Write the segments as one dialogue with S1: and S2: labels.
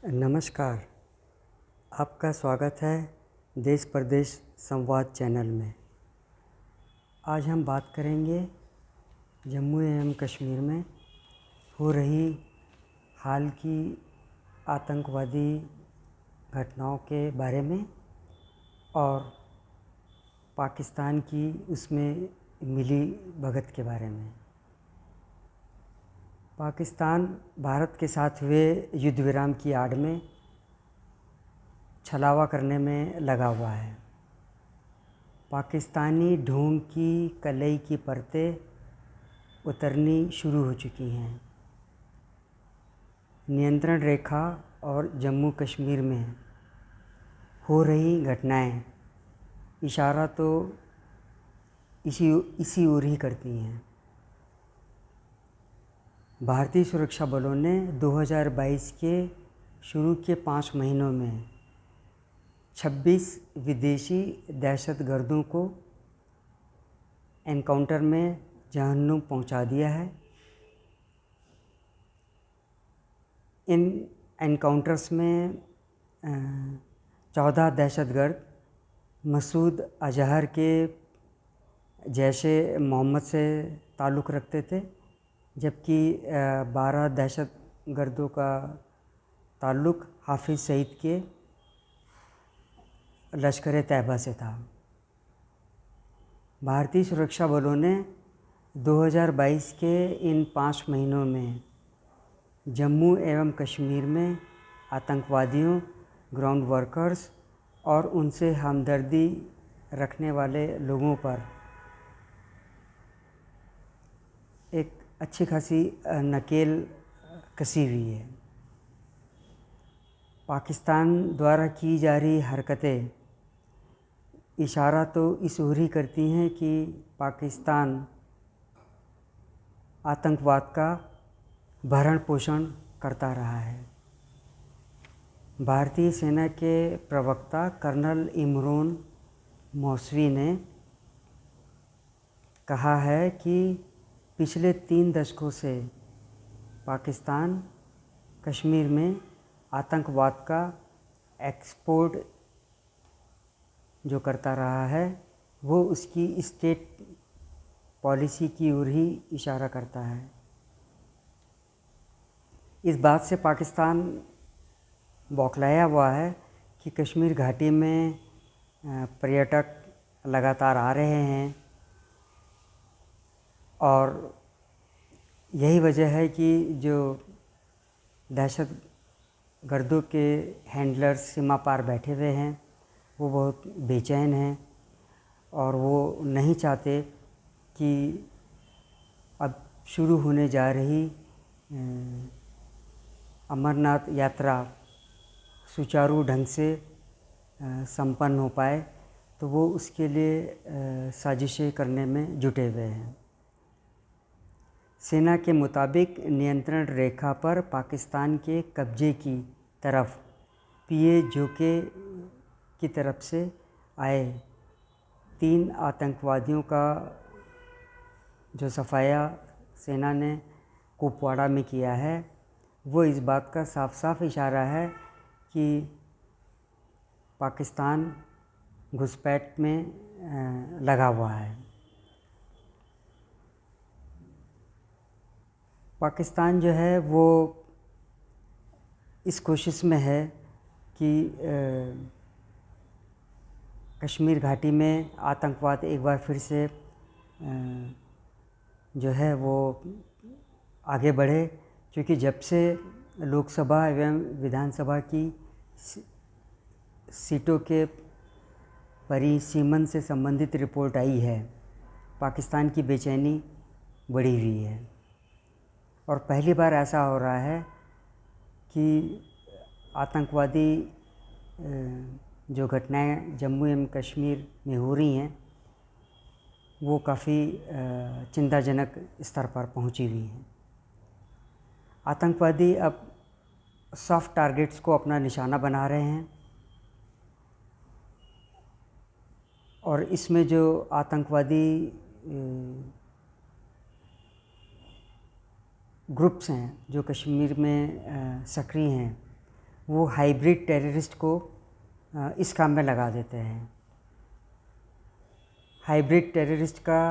S1: नमस्कार। आपका स्वागत है देश प्रदेश संवाद चैनल में। आज हम बात करेंगे जम्मू एवं कश्मीर में हो रही हाल की आतंकवादी घटनाओं के बारे में और पाकिस्तान की उसमें मिली भगत के बारे में। पाकिस्तान भारत के साथ हुए युद्ध विराम की आड़ में छलावा करने में लगा हुआ है। पाकिस्तानी ढोंग की कलई की परतें उतरनी शुरू हो चुकी हैं। नियंत्रण रेखा और जम्मू कश्मीर में हो रही घटनाएं इशारा तो इसी ओर ही करती हैं। भारतीय सुरक्षा बलों ने 2022 के शुरू के 5 महीनों में 26 विदेशी दहशतगर्दों को एनकाउंटर में जहन्नुम पहुंचा दिया है। इन एनकाउंटर्स में 14 दहशतगर्द मसूद अजहर के जैशे मोहम्मद से ताल्लुक़ रखते थे, जबकि 12 दहशतगर्दों का ताल्लुक़ हाफिज़ सईद के लश्कर तैयबा से था। भारतीय सुरक्षा बलों ने 2022 के इन 5 महीनों में जम्मू एवं कश्मीर में आतंकवादियों, ग्राउंड वर्कर्स और उनसे हमदर्दी रखने वाले लोगों पर एक अच्छी खासी नकेल कसी हुई है। पाकिस्तान द्वारा की जा रही हरकतें इशारा तो इस ओर ही करती हैं कि पाकिस्तान आतंकवाद का भरण पोषण करता रहा है। भारतीय सेना के प्रवक्ता कर्नल इमरान मौसवी ने कहा है कि पिछले 3 दशकों से पाकिस्तान कश्मीर में आतंकवाद का एक्सपोर्ट जो करता रहा है वो उसकी स्टेट पॉलिसी की ओर ही इशारा करता है। इस बात से पाकिस्तान बौखलाया हुआ है कि कश्मीर घाटी में पर्यटक लगातार आ रहे हैं और यही वजह है कि जो दहशतगर्दों के हैंडलर्स सीमा पार बैठे हुए हैं वो बहुत बेचैन हैं और वो नहीं चाहते कि अब शुरू होने जा रही अमरनाथ यात्रा सुचारू ढंग से संपन्न हो पाए, तो वो उसके लिए साजिशें करने में जुटे हुए हैं। सेना के मुताबिक नियंत्रण रेखा पर पाकिस्तान के कब्जे की तरफ PAJK की तरफ से आए 3 आतंकवादियों का जो सफाया सेना ने कुपवाड़ा में किया है वो इस बात का साफ साफ इशारा है कि पाकिस्तान घुसपैठ में लगा हुआ है। पाकिस्तान जो है वो इस कोशिश में है कि कश्मीर घाटी में आतंकवाद एक बार फिर से जो है वो आगे बढ़े, क्योंकि जब से लोकसभा एवं विधानसभा की सीटों के परिसीमन से संबंधित रिपोर्ट आई है, पाकिस्तान की बेचैनी बढ़ी हुई है। और पहली बार ऐसा हो रहा है कि आतंकवादी जो घटनाएं जम्मू एवं कश्मीर में हो रही हैं वो काफ़ी चिंताजनक स्तर पर पहुंची हुई हैं। आतंकवादी अब सॉफ्ट टारगेट्स को अपना निशाना बना रहे हैं और इसमें जो आतंकवादी ग्रुप्स हैं जो कश्मीर में सक्रिय हैं वो हाइब्रिड टेररिस्ट को इस काम में लगा देते हैं। हाइब्रिड टेररिस्ट का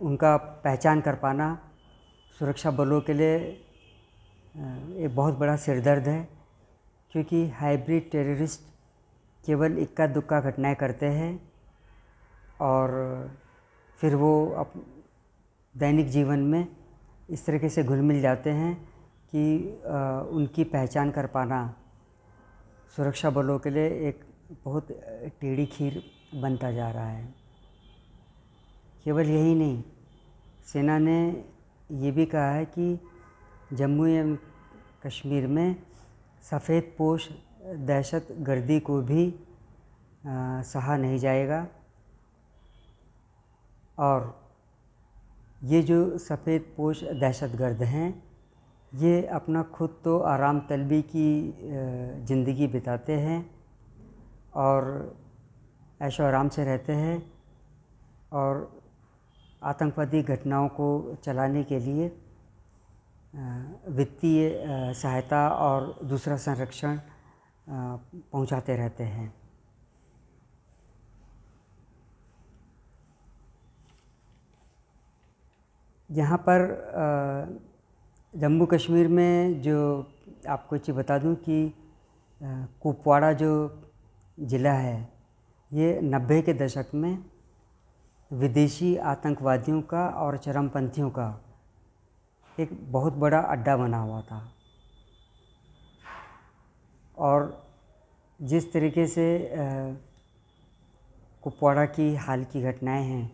S1: उनका पहचान कर पाना सुरक्षा बलों के लिए एक बहुत बड़ा सिरदर्द है, क्योंकि हाइब्रिड टेररिस्ट केवल इक्का दुक्का घटनाएं करते हैं और फिर वो दैनिक जीवन में इस तरीके से घुल मिल जाते हैं कि उनकी पहचान कर पाना सुरक्षा बलों के लिए एक बहुत टेढ़ी खीर बनता जा रहा है। केवल यही नहीं, सेना ने ये भी कहा है कि जम्मू एवं कश्मीर में सफ़ेद पोश दहशत गर्दी को भी सहा नहीं जाएगा। और ये जो सफ़ेद पोश दहशतगर्द हैं, ये अपना खुद तो आराम तलबी की ज़िंदगी बिताते हैं और ऐशो आराम से रहते हैं और आतंकवादी घटनाओं को चलाने के लिए वित्तीय सहायता और दूसरा संरक्षण पहुंचाते रहते हैं। यहाँ पर जम्मू कश्मीर में जो आपको एक चीज़ बता दूँ कि कुपवाड़ा जो ज़िला है, ये 90 के दशक में विदेशी आतंकवादियों का और चरमपंथियों का एक बहुत बड़ा अड्डा बना हुआ था। और जिस तरीके से कुपवाड़ा की हाल की घटनाएं हैं,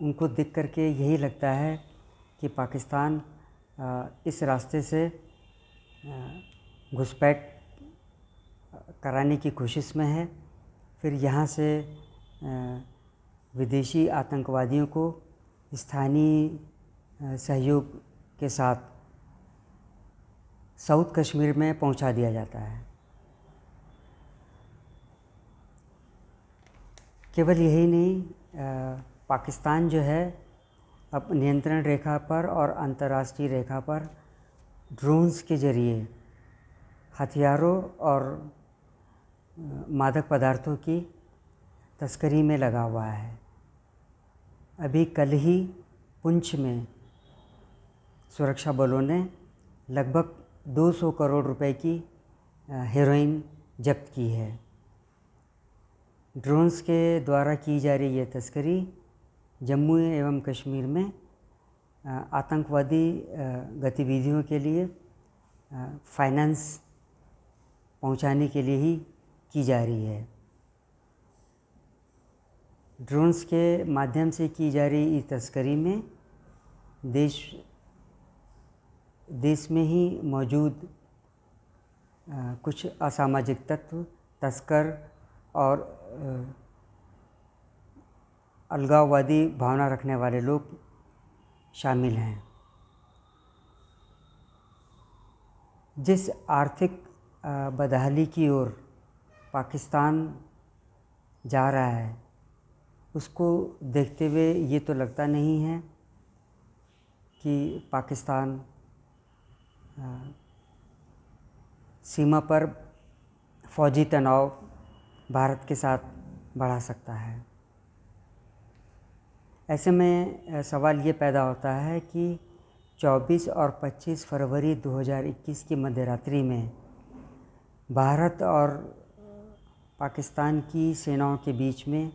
S1: उनको देख कर के यही लगता है कि पाकिस्तान इस रास्ते से घुसपैठ कराने की कोशिश में है। फिर यहाँ से विदेशी आतंकवादियों को स्थानीय सहयोग के साथ साउथ कश्मीर में पहुँचा दिया जाता है। केवल यही नहीं, पाकिस्तान जो है अब नियंत्रण रेखा पर और अंतर्राष्ट्रीय रेखा पर ड्रोन्स के ज़रिए हथियारों और मादक पदार्थों की तस्करी में लगा हुआ है। अभी कल ही पुंछ में सुरक्षा बलों ने लगभग 200 करोड़ रुपए की हेरोइन जब्त की है। ड्रोन्स के द्वारा की जा रही ये तस्करी जम्मू एवं कश्मीर में आतंकवादी गतिविधियों के लिए फाइनेंस पहुंचाने के लिए ही की जा रही है। ड्रोन्स के माध्यम से की जा रही इस तस्करी में देश में ही मौजूद कुछ असामाजिक तत्व, तस्कर और अलगाववादी भावना रखने वाले लोग शामिल हैं। जिस आर्थिक बदहाली की ओर पाकिस्तान जा रहा है, उसको देखते हुए ये तो लगता नहीं है कि पाकिस्तान सीमा पर फौजी तनाव भारत के साथ बढ़ा सकता है। ऐसे में सवाल ये पैदा होता है कि 24 और 25 फरवरी 2021 की मध्यरात्रि में भारत और पाकिस्तान की सेनाओं के बीच में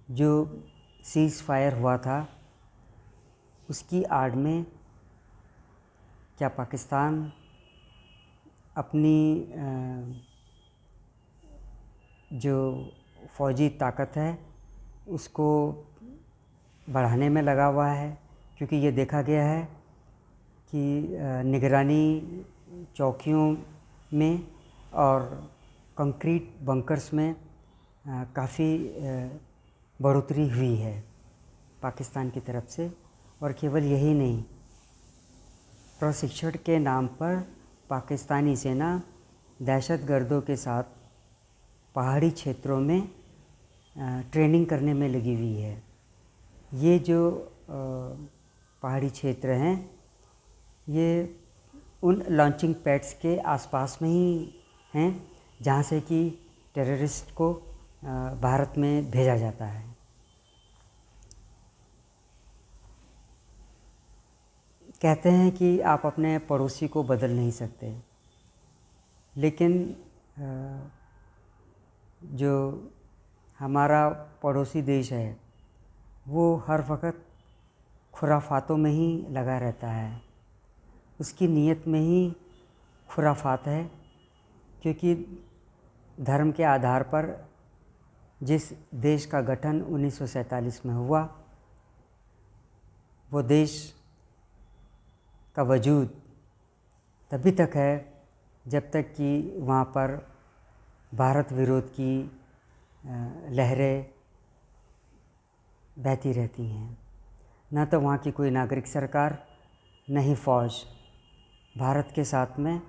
S1: जो सीज़ फायर हुआ था, उसकी आड़ में क्या पाकिस्तान अपनी जो फ़ौजी ताकत है उसको बढ़ाने में लगा हुआ है? क्योंकि ये देखा गया है कि निगरानी चौकियों में और कंक्रीट बंकर्स में काफ़ी बढ़ोतरी हुई है पाकिस्तान की तरफ से। और केवल यही नहीं, प्रशिक्षण के नाम पर पाकिस्तानी सेना दहशतगर्दों के साथ पहाड़ी क्षेत्रों में ट्रेनिंग करने में लगी हुई है। ये जो पहाड़ी क्षेत्र हैं, ये उन लॉन्चिंग पैड्स के आसपास में ही हैं जहाँ से कि टेररिस्ट को भारत में भेजा जाता है। कहते हैं कि आप अपने पड़ोसी को बदल नहीं सकते, लेकिन जो हमारा पड़ोसी देश है वो हर वक्त खुराफातों में ही लगा रहता है। उसकी नीयत में ही खुराफात है, क्योंकि धर्म के आधार पर जिस देश का गठन 1947 में हुआ, वो देश का वजूद तभी तक है जब तक कि वहाँ पर भारत विरोध की लहरें बहती रहती हैं। न तो वहाँ की कोई नागरिक सरकार, न ही फ़ौज भारत के साथ में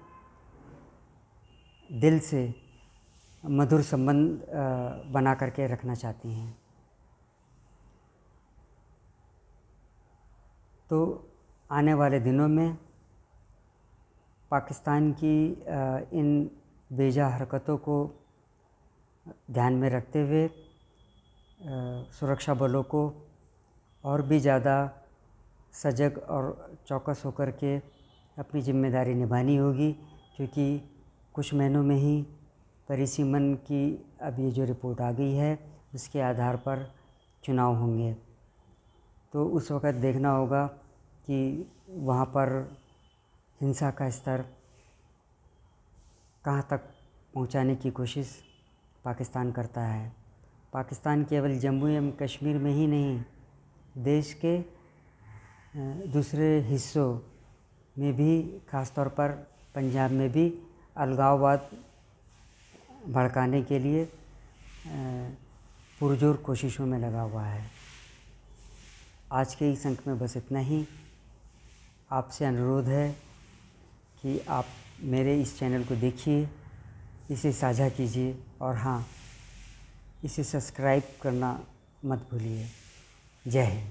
S1: दिल से मधुर संबंध बना करके रखना चाहती हैं। तो आने वाले दिनों में पाकिस्तान की इन बेजा हरकतों को ध्यान में रखते हुए सुरक्षा बलों को और भी ज़्यादा सजग और चौकस होकर के अपनी जिम्मेदारी निभानी होगी, क्योंकि कुछ महीनों में ही परिसीमन की अब ये जो रिपोर्ट आ गई है उसके आधार पर चुनाव होंगे। तो उस वक़्त देखना होगा कि वहाँ पर हिंसा का स्तर कहाँ तक पहुँचाने की कोशिश पाकिस्तान करता है। पाकिस्तान केवल जम्मू एवं कश्मीर में ही नहीं, देश के दूसरे हिस्सों में भी, ख़ास तौर पर पंजाब में भी अलगाववाद भड़काने के लिए पुरजोर कोशिशों में लगा हुआ है। आज के इस अंक में बस इतना ही। आपसे अनुरोध है कि आप मेरे इस चैनल को देखिए, इसे साझा कीजिए और हाँ, इसे सब्सक्राइब करना मत भूलिए। जय हिंद।